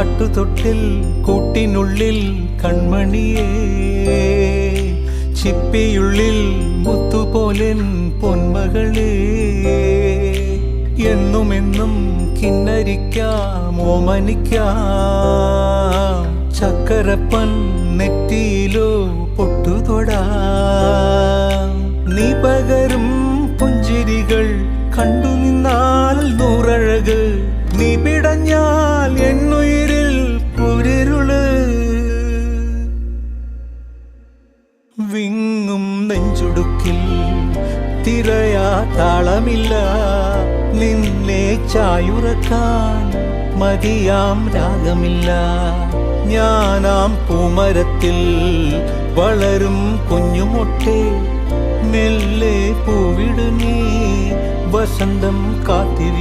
ആട്ടുതൊട്ടിൽ കൂട്ടിനുള്ളിൽ കൺമണിയേ, ചിപ്പിയുള്ളിൽ മുത്തുപോലെൻ പൊന്മകളേ, എന്നുമെന്നും കിന്നരിക്കാം ഓമനിക്കാം, ചക്കരപ്പൻ നെറ്റിയിലോ പൊട്ടുതൊടാം. നീ പകരും പുഞ്ചിരികൾ കണ്ടു നിന്നാൽ നൂറഴക്, നീ പിടഞ്ഞാൽ എന്നുയിരിൽ കുരിരുള്. വിങ്ങും നെഞ്ചുടുക്കിൽ തിരയാ താളമില്ല, നിന്നെ ചായുറക്കാൻ മതിയാം രാഗമില്ല. ഞാനാം പൂമരത്തിൽ വളരും കുഞ്ഞുമൊട്ടേ, മെല്ലെ പൂവിടു നീ വസന്തം കാത്തിരി.